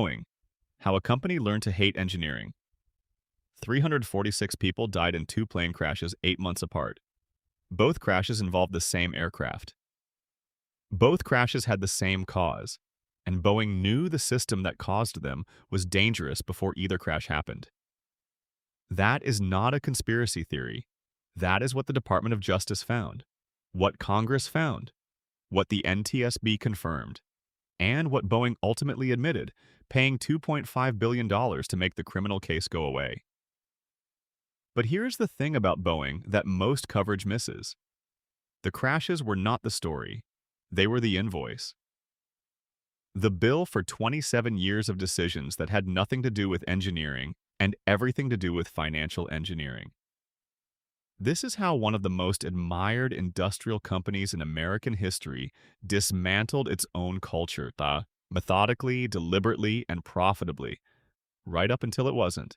Boeing, how a company learned to hate engineering. 346 people died in two plane crashes 8 months apart. Both crashes involved the same aircraft. Both crashes had the same cause, and Boeing knew the system that caused them was dangerous before either crash happened. That is not a conspiracy theory. That is what the Department of Justice found, what Congress found, what the NTSB confirmed, and what Boeing ultimately admitted, paying $2.5 billion to make the criminal case go away. But here's the thing about Boeing that most coverage misses. The crashes were not the story. They were the invoice. The bill for 27 years of decisions that had nothing to do with engineering and everything to do with financial engineering. This is how one of the most admired industrial companies in American history dismantled its own culture, methodically, deliberately, and profitably, right up until it wasn't.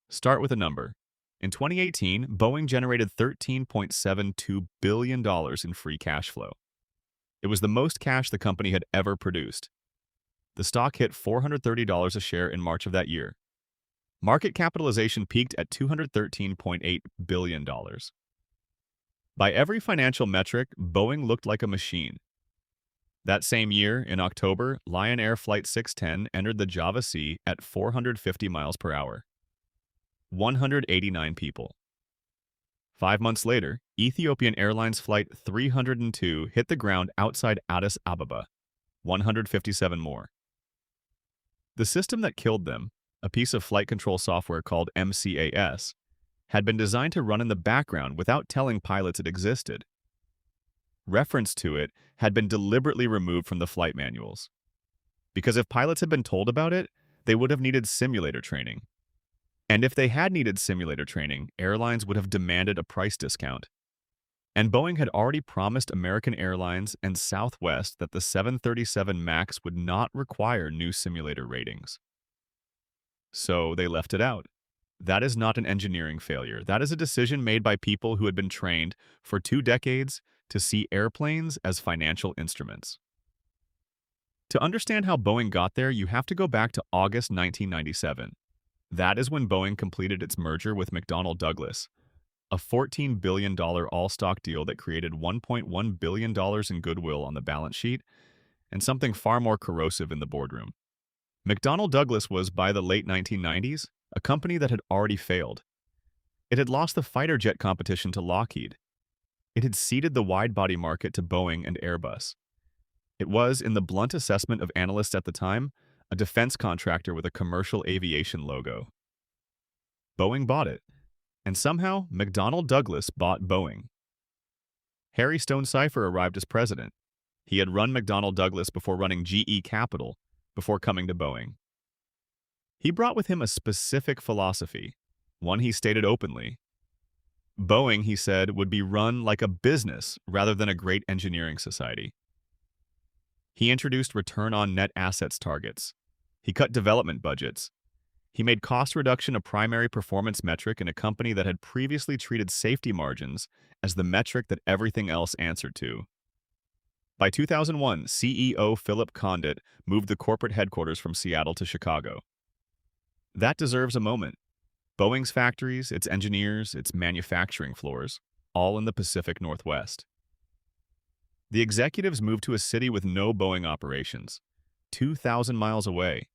Start with a number. In 2018, Boeing generated $13.72 billion in free cash flow. It was the most cash the company had ever produced. The stock hit $430 a share in March of that year. Market capitalization peaked at $213.8 billion. By every financial metric, Boeing looked like a machine. That same year, in October, Lion Air Flight 610 entered the Java Sea at 450 miles per hour. 189 people. 5 months later, Ethiopian Airlines Flight 302 hit the ground outside Addis Ababa. 157 more. The system that killed them, a piece of flight control software called MCAS, had been designed to run in the background without telling pilots it existed. Reference to it had been deliberately removed from the flight manuals. Because if pilots had been told about it, they would have needed simulator training. And if they had needed simulator training, airlines would have demanded a price discount. And Boeing had already promised American Airlines and Southwest that the 737 MAX would not require new simulator ratings. So they left it out. That is not an engineering failure. That is a decision made by people who had been trained for 2 decades to see airplanes as financial instruments. To understand how Boeing got there, you have to go back to August 1997. That is when Boeing completed its merger with McDonnell Douglas, a $14 billion all-stock deal that created $1.1 billion in goodwill on the balance sheet and something far more corrosive in the boardroom. McDonnell Douglas was, by the late 1990s, a company that had already failed. It had lost the fighter jet competition to Lockheed. It had ceded the wide-body market to Boeing and Airbus. It was, in the blunt assessment of analysts at the time, a defense contractor with a commercial aviation logo. Boeing bought it, and somehow McDonnell Douglas bought Boeing. Harry Stone Cipher arrived as president. He had run McDonnell Douglas before running GE Capital, before coming to Boeing. He brought with him a specific philosophy, one he stated openly. Boeing, he said, would be run like a business rather than a great engineering society. He introduced return on net assets targets. He cut development budgets. He made cost reduction a primary performance metric in a company that had previously treated safety margins as the metric that everything else answered to. By 2001, CEO Philip Condit moved the corporate headquarters from Seattle to Chicago. That deserves a moment. Boeing's factories, its engineers, its manufacturing floors, all in the Pacific Northwest. The executives moved to a city with no Boeing operations, 2,000 miles away.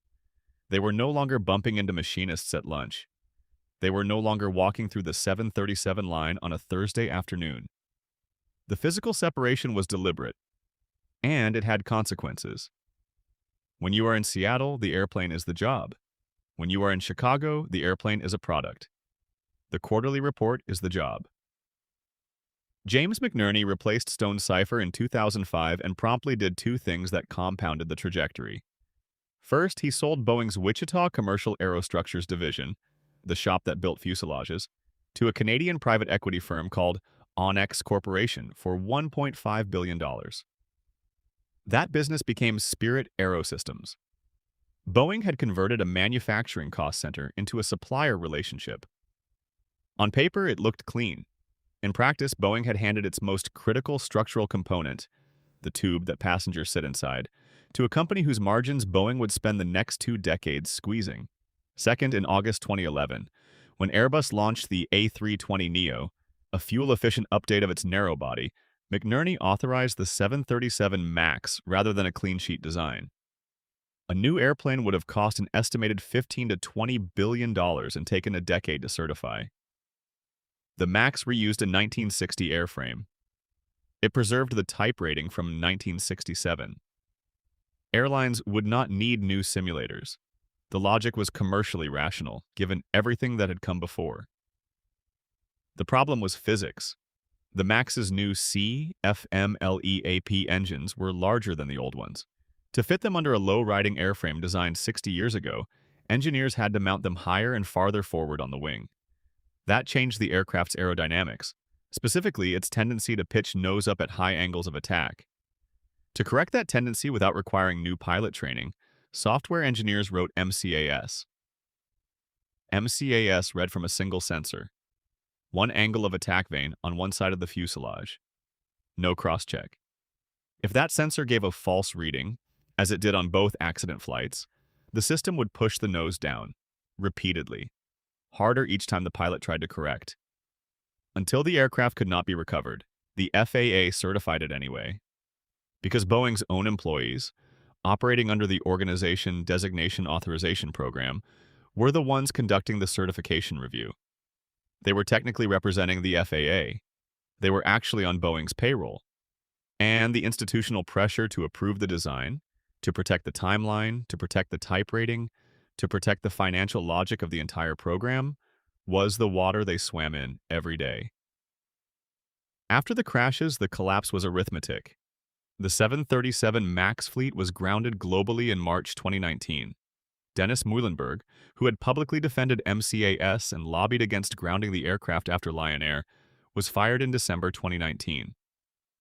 They were no longer bumping into machinists at lunch. They were no longer walking through the 737 line on a Thursday afternoon. The physical separation was deliberate, and it had consequences. When you are in Seattle, the airplane is the job. When you are in Chicago, the airplane is a product. The quarterly report is the job. James McNerney replaced Stone Cipher in 2005 and promptly did 2 things that compounded the trajectory. First, he sold Boeing's Wichita Commercial Aerostructures division, the shop that built fuselages, to a Canadian private equity firm called Onex Corporation for $1.5 billion. That business became Spirit Aerosystems. Boeing had converted a manufacturing cost center into a supplier relationship. On paper, it looked clean. In practice, Boeing had handed its most critical structural component, the tube that passengers sit inside, to a company whose margins Boeing would spend the next 2 decades squeezing. Second, in August 2011, when Airbus launched the A320neo, a fuel-efficient update of its narrow-body, McNerney authorized the 737 MAX rather than a clean-sheet design. A new airplane would have cost an estimated $15 to $20 billion and taken a decade to certify. The MAX reused a 1960 airframe. It preserved the type rating from 1967. Airlines would not need new simulators. The logic was commercially rational, given everything that had come before. The problem was physics. The MAX's new CFM-LEAP engines were larger than the old ones. To fit them under a low-riding airframe designed 60 years ago, engineers had to mount them higher and farther forward on the wing. That changed the aircraft's aerodynamics, specifically its tendency to pitch nose up at high angles of attack. To correct that tendency without requiring new pilot training, software engineers wrote MCAS. MCAS read from a single sensor, one angle of attack vane on one side of the fuselage. No cross-check. If that sensor gave a false reading, as it did on both accident flights, the system would push the nose down, repeatedly, harder each time the pilot tried to correct. Until the aircraft could not be recovered, the FAA certified it anyway. Because Boeing's own employees, operating under the Organization Designation Authorization Program, were the ones conducting the certification review. They were technically representing the FAA. They were actually on Boeing's payroll. And the institutional pressure to approve the design, to protect the timeline, to protect the type rating, to protect the financial logic of the entire program, was the water they swam in every day. After the crashes, the collapse was arithmetic. The 737 MAX fleet was grounded globally in March 2019. Dennis Muilenburg, who had publicly defended MCAS and lobbied against grounding the aircraft after Lion Air, was fired in December 2019.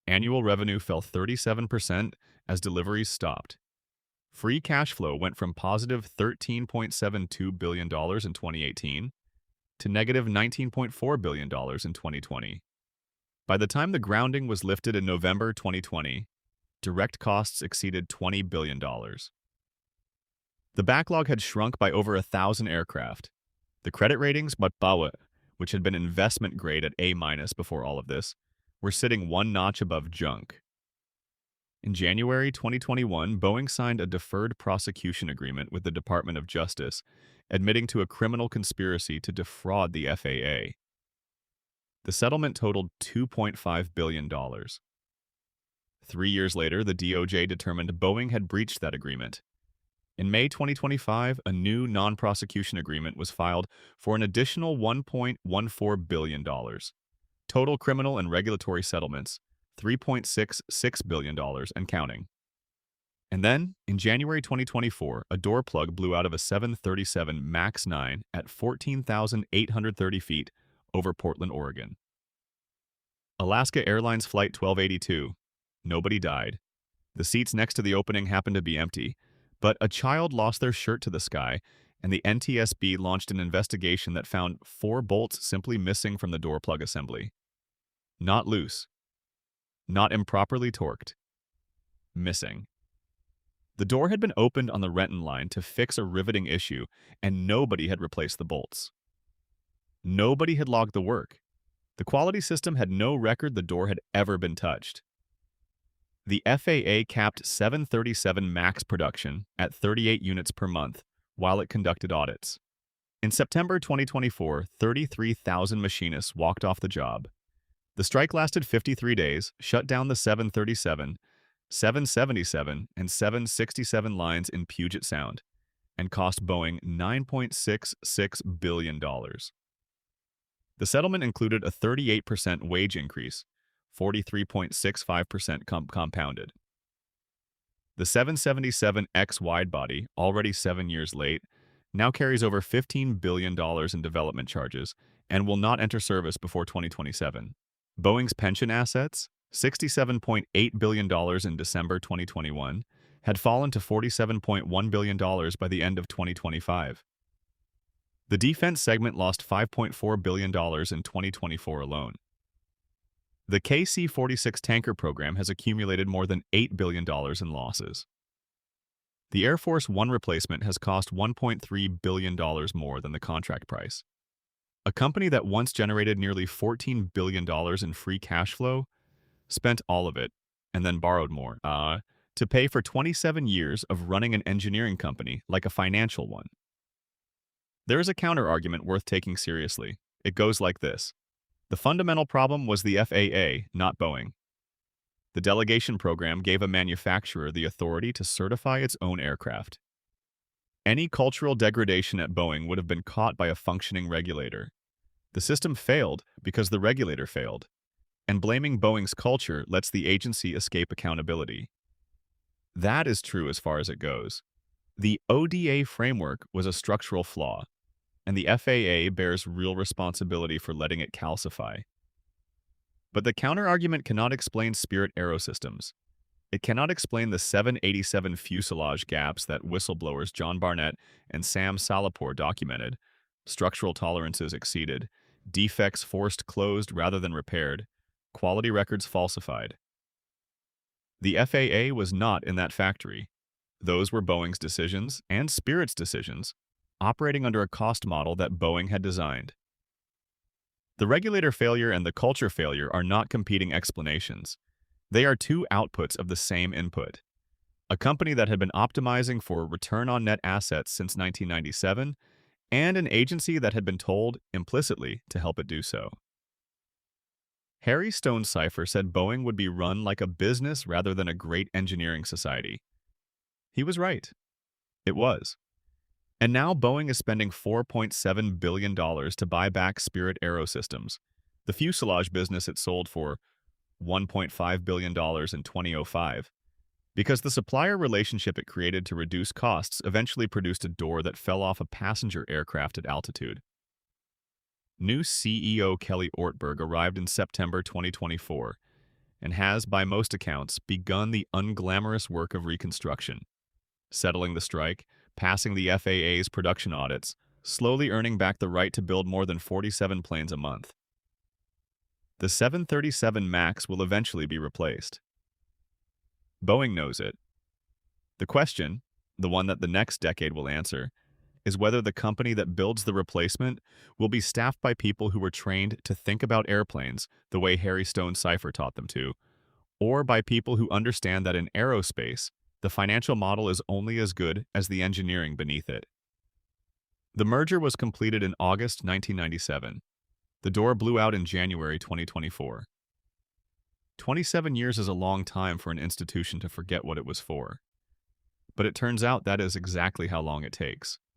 Annual revenue fell 37% as deliveries stopped. Free cash flow went from positive $13.72 billion in 2018 to negative $19.4 billion in 2020. By the time the grounding was lifted in November 2020, direct costs exceeded $20 billion. The backlog had shrunk by over 1,000 aircraft. The credit ratings, which had been investment grade at A- before all of this, were sitting one notch above junk. In January 2021, Boeing signed a deferred prosecution agreement with the Department of Justice, admitting to a criminal conspiracy to defraud the FAA. The settlement totaled $2.5 billion. 3 years later, the DOJ determined Boeing had breached that agreement. In May 2025, a new non-prosecution agreement was filed for an additional $1.14 billion. Total criminal and regulatory settlements, $3.66 billion and counting. And then, in January 2024, a door plug blew out of a 737 MAX 9 at 14,830 feet over Portland, Oregon. Alaska Airlines Flight 1282. Nobody died. The seats next to the opening happened to be empty, but a child lost their shirt to the sky, and the NTSB launched an investigation that found 4 bolts simply missing from the door plug assembly. Not loose. Not improperly torqued. Missing. The door had been opened on the Renton line to fix a riveting issue, and nobody had replaced the bolts. Nobody had logged the work. The quality system had no record the door had ever been touched. The FAA capped 737 MAX production at 38 units per month while it conducted audits. In September 2024, 33,000 machinists walked off the job. The strike lasted 53 days, shut down the 737, 777, and 767 lines in Puget Sound, and cost Boeing $9.66 billion. The settlement included a 38% wage increase, 43.65% compounded. The 777X widebody, already 7 years late, now carries over $15 billion in development charges and will not enter service before 2027. Boeing's pension assets, $67.8 billion in December 2021, had fallen to $47.1 billion by the end of 2025. The defense segment lost $5.4 billion in 2024 alone. The KC-46 tanker program has accumulated more than $8 billion in losses. The Air Force One replacement has cost $1.3 billion more than the contract price. A company that once generated nearly $14 billion in free cash flow spent all of it and then borrowed more to pay for 27 years of running an engineering company like a financial one. There is a counter-argument worth taking seriously. It goes like this. The fundamental problem was the FAA, not Boeing. The delegation program gave a manufacturer the authority to certify its own aircraft. Any cultural degradation at Boeing would have been caught by a functioning regulator. The system failed because the regulator failed, and blaming Boeing's culture lets the agency escape accountability. That is true as far as it goes. The ODA framework was a structural flaw, and the FAA bears real responsibility for letting it calcify. But the counterargument cannot explain Spirit Aerosystems. It cannot explain the 787 fuselage gaps that whistleblowers John Barnett and Sam Salahpour documented, structural tolerances exceeded, defects forced closed rather than repaired, quality records falsified. The FAA was not in that factory. Those were Boeing's decisions and Spirit's decisions, operating under a cost model that Boeing had designed. The regulator failure and the culture failure are not competing explanations. They are two outputs of the same input. A company that had been optimizing for return on net assets since 1997, and an agency that had been told, implicitly, to help it do so. Harry Stonecipher said Boeing would be run like a business rather than a great engineering society. He was right. It was. And now Boeing is spending $4.7 billion to buy back Spirit Aerosystems, the fuselage business it sold for $1.5 billion in 2005, because the supplier relationship it created to reduce costs eventually produced a door that fell off a passenger aircraft at altitude. New CEO Kelly Ortberg arrived in September 2024 and has, by most accounts, begun the unglamorous work of reconstruction, settling the strike, passing the FAA's production audits, slowly earning back the right to build more than 47 planes a month. The 737 MAX will eventually be replaced. Boeing knows it. The question, the one that the next decade will answer, is whether the company that builds the replacement will be staffed by people who were trained to think about airplanes the way Harry Stonecipher taught them to, or by people who understand that in aerospace, the financial model is only as good as the engineering beneath it. The merger was completed in August 1997. The door blew out in January 2024. 27 years is a long time for an institution to forget what it was for. But it turns out that is exactly how long it takes.